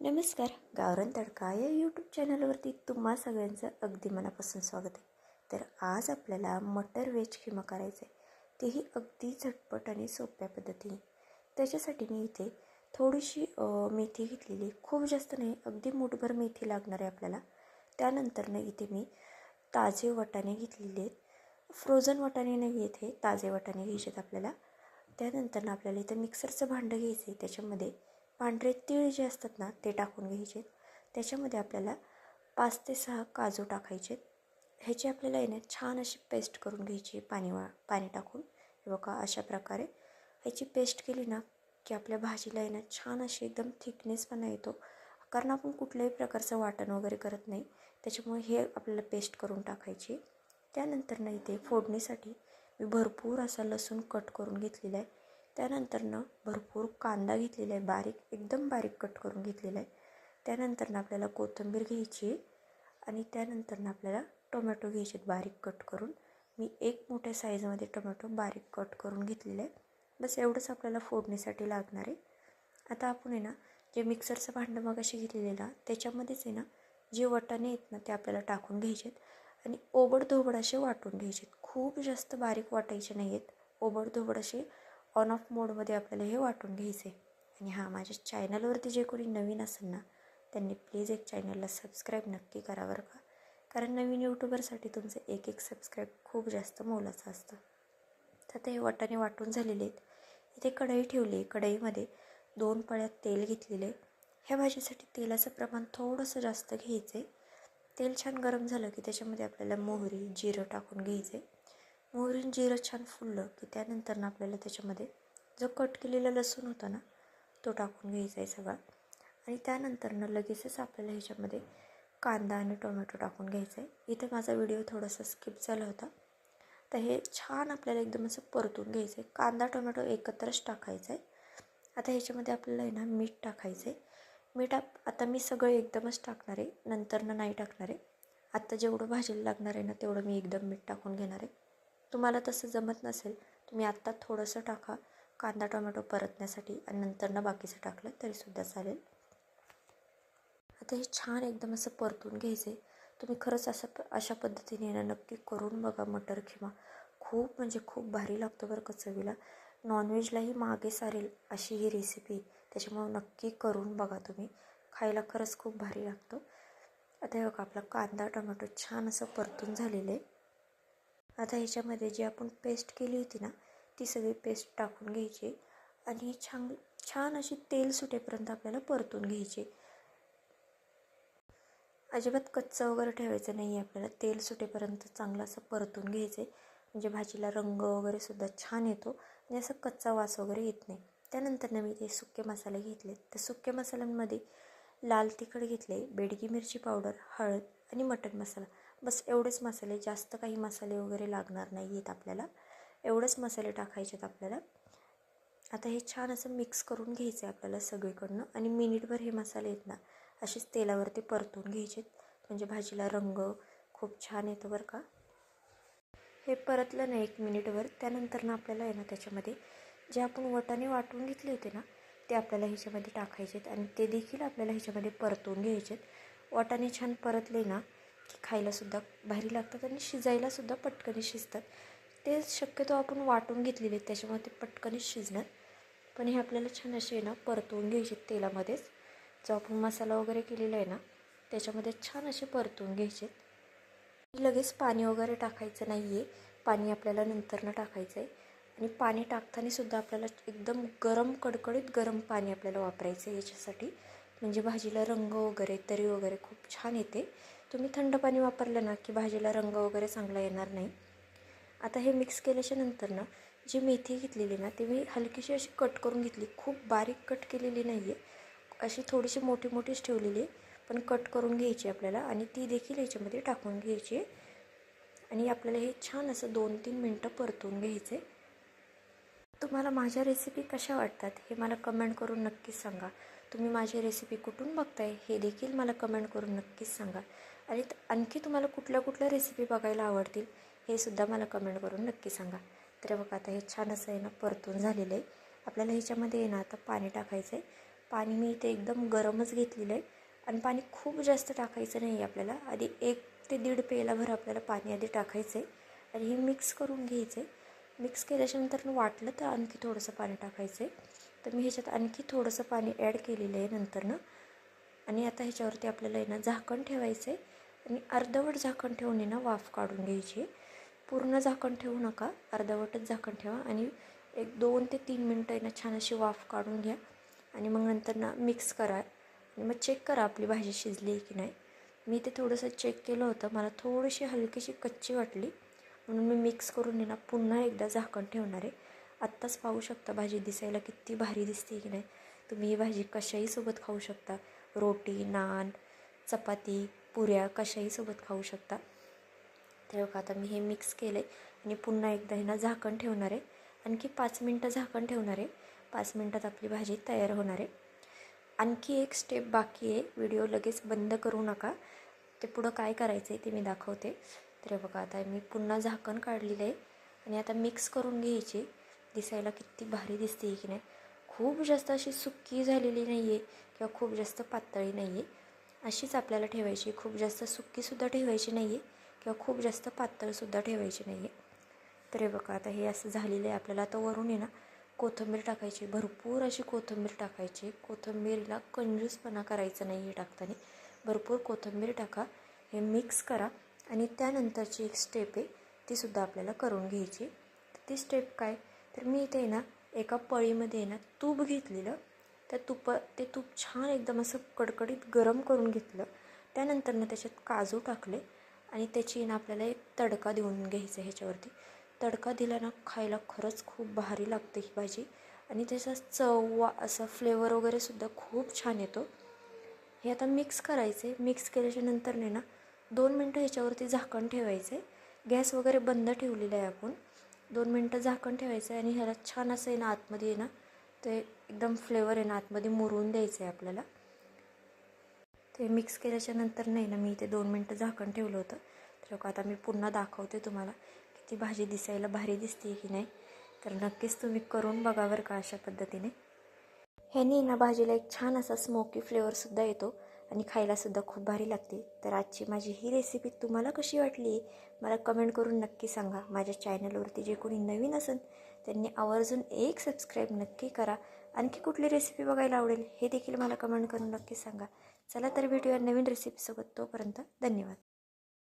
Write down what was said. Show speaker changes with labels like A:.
A: नमस्कार. गावरान तडका या यूट्यूब चॅनलवरती तुम्हा सगळ्यांचं अगदी मनापासून स्वागत आहे. तर आज आपल्याला मटर वेज खिमा करायचं आहे, तेही अगदी झटपट आणि सोप्या पद्धतीने. त्याच्यासाठी मी इथे थोडीशी मेथी घेतलेली, खूप जास्त नाही, अगदी मूठभर मेथी लागणार आहे आपल्याला. त्यानंतर इथे मी ताजे वाटाणे घेतलेले आहेत. फ्रोझन वाटाणे नाही आहेत, हे ताजे वाटाणे घ्यायचे आहेत आपल्याला. त्यानंतर आपल्याला इथं मिक्सरचं भांडं घ्यायचं आहे. त्याच्यामध्ये पांढरे तीळ जे असतात ना ते टाकून घ्यायचे. त्याच्यामध्ये आपल्याला 5 ते 6 काजू टाकायचे. ह्याची आपल्याला छान अशी पेस्ट करून घ्यायची पाणी टाकून. हे बघा, अशा प्रकारे ह्याची पेस्ट केली ना की आपल्या भाजीला छान अशी एकदम थिकनेसपणा येतो. कारण आपण कुठल्याही प्रकारचं वाटण वगैरे करत नाही, त्याच्यामुळे हे आपल्याला पेस्ट करून टाकायची. त्यानंतर इथे फोडणीसाठी मी भरपूर असा लसूण कट करून घेतलेला आहे. त्यानंतर भरपूर कांदा घेतलेला आहे, एकदम बारीक कट करून घेतलेला आहे. त्यानंतर आपल्याला कोथिंबीर घ्यायची आणि त्यानंतर आपल्याला टोमॅटो घ्यायचे बारीक कट करून. मी एक मोठ्या साईजमध्ये टोमॅटो बारीक कट करून घेतलेलं आहे. बस एवढंच आपल्याला फोडणीसाठी लागणार आहे. आता आपण जे मिक्सरचं भांडं मगाशी घेतलेलं ना त्याच्यामध्येच जे वाटाणे आहेत ना ते आपल्याला टाकून घ्यायचे आणि ओबडधोबड असे वाटून घ्यायचे. खूप जास्त बारीक वाटायचे नाही आहेत, ओबडधोबड असे ऑन ऑफ मोडमध्ये आपल्याला हे वाटून घ्यायचे. आणि माझ्या चॅनलवरती जे कोणी नवीन असेल ना त्यांनी प्लीज एक चॅनलला सबस्क्राईब नक्की करा बरं का, कारण नवीन यूट्यूबरसाठी तुमचं एक सबस्क्राईब खूप जास्त मोलाचं असतं. तर ते वाटाणे वाटून झालेले आहेत. इथे कढई ठेवली, कढईमध्ये 2 पळ्यात तेल घेतलेले. ह्या भाजीसाठी तेलाचं प्रमाण थोडंसं जास्त घ्यायचं आहे. तेल छान गरम झालं की त्याच्यामध्ये आपल्याला मोहरी जिरं टाकून घ्यायचं आहे. मोहरी जिरं छान फुललं की त्यानंतर आपल्याला त्याच्यामध्ये जो कट केलेला लसूण होता ना तो टाकून घ्यायचा आहे सगळा. आणि त्यानंतर लगेचच आपल्याला ह्याच्यामध्ये कांदा आणि टोमॅटो टाकून घ्यायचा आहे. इथे माझा व्हिडिओ थोडासा स्किप झाला होता. तर हे छान आपल्याला एकदम असं परतून घ्यायचं आहे. कांदा टोमॅटो एकत्रच टाकायचं आहे. आता ह्याच्यामध्ये आपल्याला मीठ टाकायचं आहे. मीठ आता मी सगळं एकदमच टाकणार आहे, नंतर नाही टाकणार आहे. आत्ता जेवढं भाजीला लागणार आहे ना तेवढं मी एकदम मीठ टाकून घेणार आहे. तुम्हाला तसं जमत नसेल तुम्ही आत्ता थोडंसं टाका कांदा टोमॅटो परतण्यासाठी आणि नंतर बाकीचं टाकलं तरीसुद्धा चालेल. आता हे छान एकदम असं परतून घ्यायचं आहे. तुम्ही खरंच अशा पद्धतीने नक्की करून बघा. मटर खिमा खूप म्हणजे खूप भारी लागतो बरं का चवीला. नॉनव्हेजलाही मागे सारेल अशी ही रेसिपी, त्याच्यामुळे नक्की करून बघा तुम्ही. खायला खरंच खूप भारी लागतो. आता हे बघा, आपला कांदा टोमॅटो छान असं परतून झालेलं आहे. आता ह्याच्यामध्ये जी आपण पेस्ट केली होती ना ती सगळी पेस्ट टाकून घ्यायची आणि छान अशी तेल सुटेपर्यंत आपल्याला परतून घ्यायची. अजिबात कच्चं वगैरे ठेवायचं नाही आहे आपल्याला. तेल सुटेपर्यंत चांगलं असं परतून घ्यायचं आहे, म्हणजे भाजीला रंग वगैरे सुद्धा छान येतो आणि असं कच्चा वास वगैरे येत नाही. त्यानंतर मी ते सुके मसाले घेतले. त्या सुक्या मसाल्यांमध्ये लाल तिखट घेतले, बेडगी मिरची पावडर, हळद आणि मटण मसाला. बस एवढेच मसाले, जास्त काही मसाले वगैरे लागणार नाही आहेत आपल्याला. एवढेच मसाले टाकायचे आहेत आपल्याला. आता हे छान असं मिक्स करून घ्यायचं आहे आपल्याला सगळीकडनं आणि मिनिटभर हे मसाले आहेत ना असेच तेलावरती परतून घ्यायचे, म्हणजे भाजीला रंग खूप छान येतो बरं का. हे परतलं ना 1 मिनिटभर. त्यानंतर आपल्याला त्याच्यामध्ये जे आपण वाटाणे वाटून घेतले होते ना ते आपल्याला ह्याच्यामध्ये टाकायचे आणि ते देखील आपल्याला ह्याच्यामध्ये परतून घ्यायचे. वाटाणे छान परतले ना की खायलासुद्धा भारी लागतात आणि शिजायलासुद्धा पटकन शिजतात. ते शक्यतो आपण वाटून घेतलेले त्याच्यामुळे ते पटकन शिजणार. पण हे आपल्याला छान असे परतवून घ्यायचे तेलामध्येच. जो आपण मसाला वगैरे केलेला आहे ना त्याच्यामध्ये छान असे परतवून घ्यायचे. लगेच पाणी वगैरे टाकायचं नाही आहे, पाणी आपल्याला नंतरनं टाकायचं आहे. आणि पाणी टाकतानासुद्धा आपल्याला एकदम गरम कडकडीत गरम पाणी आपल्याला वापरायचं आहे याच्यासाठी, म्हणजे भाजीला रंग वगैरे तरी वगैरे खूप छान येते. तुम्ही थंड पाणी वापरलं ना की भाजीला रंग वगैरे चांगला येणार नाही. आता हे मिक्स केल्याच्या नंतर जी मेथी घेतलेली ना ती मी हलकीशी अशी कट करून घेतली. खूप बारीक कट केलेली नाही आहे, अशी थोडीशी मोठी मोठीच ठेवलेली आहे, पण कट करून घ्यायची आपल्याला आणि ती देखील याच्यामध्ये टाकून घ्यायची. आणि आपल्याला हे छान असं 2-3 मिनटं परतून घ्यायचे. तुम्हाला माझ्या रेसिपी कशा वाटतात हे मला कमेंट करून नक्कीच सांगा. तुम्ही माझी रेसिपी कुठून बघताय हे देखील मला कमेंट करून नक्कीच सांगा. आणि आणखी तुम्हाला कुठल्या रेसिपी बघायला आवडतील हे सुद्धा मला कमेंट करून नक्की सांगा. तर बघा, आता हे छान असं परतून झालेलं आहे. आपल्याला ह्याच्यामध्ये आता पाणी टाकायचं आहे. पाणी मी इथे एकदम गरमच घेतलेलं आहे आणि पाणी खूप जास्त टाकायचं नाही आहे आपल्याला. आधी 1 ते 1.5 पेलाभर आपल्याला पाणी आधी टाकायचं आहे आणि हे मिक्स करून घ्यायचं आहे. मिक्स केल्याच्यानंतर वाटलं तर आणखी थोडंसं पाणी टाकायचं आहे. तर मी ह्याच्यात आणखी थोडंसं पाणी ॲड केलेलं आहे नंतरनं. आणि आता ह्याच्यावरती आपल्याला आहे ना झाकण ठेवायचं आहे आणि अर्धवट झाकण ठेवून आहे ना वाफ काढून घ्यायची. पूर्ण झाकण ठेवू नका, अर्धवटच झाकण ठेवा आणि एक 2 ते 3 मिनटं आहे ना छान अशी वाफ काढून घ्या आणि मग नंतर ना मिक्स करा आणि मग चेक करा आपली भाजी शिजली आहे की नाही. मी ते थोडंसं चेक केलं होतं, मला थोडीशी हलकीशी कच्ची वाटली म्हणून मी मिक्स करून आहे ना पुन्हा एकदा झाकण ठेवणार आहे. आत्ताच पाहू शकता भाजी दिसायला किती भारी दिसते की नाही. तुम्ही ही भाजी कशाही सोबत खाऊ शकता, रोटी, नान, चपाती, पुऱ्या कशाही सोबत खाऊ शकता. तर बघा आता मी हे मिक्स केलं आहे आणि पुन्हा एकदा हे ना झाकण ठेवणार आहे. आणखी 5 मिनटं झाकण ठेवणार आहे. 5 मिनटात आपली भाजी तयार होणार आहे. आणखी एक स्टेप बाकी आहे, व्हिडिओ लगेच बंद करू नका. ते पुढं काय करायचं आहे ते मी दाखवते. तर बघा आता मी पुन्हा झाकण काढलेलं आहे आणि आता मिक्स करून घ्यायची. दिसायला किती भारी दिसते की नाही. खूप जास्त अशी सुक्की झालेली नाही आहे किंवा खूप जास्त पातळी नाही आहे, अशीच आपल्याला ठेवायची. खूप जास्त सुक्कीसुद्धा ठेवायची नाही आहे किंवा खूप जास्त पातळसुद्धा ठेवायची नाही आहे. तर हे बघा आता हे असं झालेलं आहे. आपल्याला आता वरून आहे ना कोथिंबीर टाकायची, भरपूर अशी कोथिंबीर टाकायची. कोथिंबीरला कंजूसपणा करायचं नाही आहे टाकताना, भरपूर कोथिंबीर टाका. हे मिक्स करा आणि त्यानंतरची एक स्टेप आहे तीसुद्धा आपल्याला करून घ्यायची. ती स्टेप काय, तर मी इथे ना एका पळीमध्ये ना तूप घेतलेलं. ते तूप छान एकदम असं कडकडीत गरम करून घेतलं. त्यानंतर ना त्याच्यात काजू टाकले आणि त्याची ना आपल्याला एक तडका देऊन घ्यायचा. ह्याच्यावरती तडका दिला ना खायला खरंच खूप भारी लागते ही भाजी आणि त्याचा चव असा फ्लेवर वगैरे सुद्धा खूप छान येतो. हे आता मिक्स करायचे. मिक्स केल्याच्या नंतर ना 2 मिनटं ह्याच्यावरती झाकण ठेवायचं आहे. गॅस वगैरे बंद ठेवलेला आहे आपण. 2 मिनटं झाकण ठेवायचं आहे आणि ह्याला छान असं आहे ना आतमध्ये आहे ना ते एकदम फ्लेवर आहे ना आतमध्ये मुरून द्यायचं आहे आपल्याला. ते मिक्स केल्याच्या नंतर नाही ना मी इथे 2 मिनटं झाकण ठेवलं होतं. तर आता मी पुन्हा दाखवते तुम्हाला किती भाजी दिसायला भारी दिसते की नाही. तर नक्कीच तुम्ही करून बघा बरं का अशा पद्धतीने. ह्यानी ना भाजीला एक छान असा स्मोकी फ्लेवरसुद्धा येतो आणि खायलासुद्धा खूप भारी लागते. तर आजची माझी ही रेसिपी तुम्हाला कशी वाटली मला कमेंट करून नक्की सांगा. माझ्या चॅनलवरती जे कोणी नवीन असेल त्यांनी आवर्जून एक सबस्क्राईब नक्की करा. आणखी कुठली रेसिपी बघायला आवडेल हे देखील मला कमेंट करून नक्की सांगा. चला तर भेटूया नवीन रेसिपीसोबत. तोपर्यंत धन्यवाद.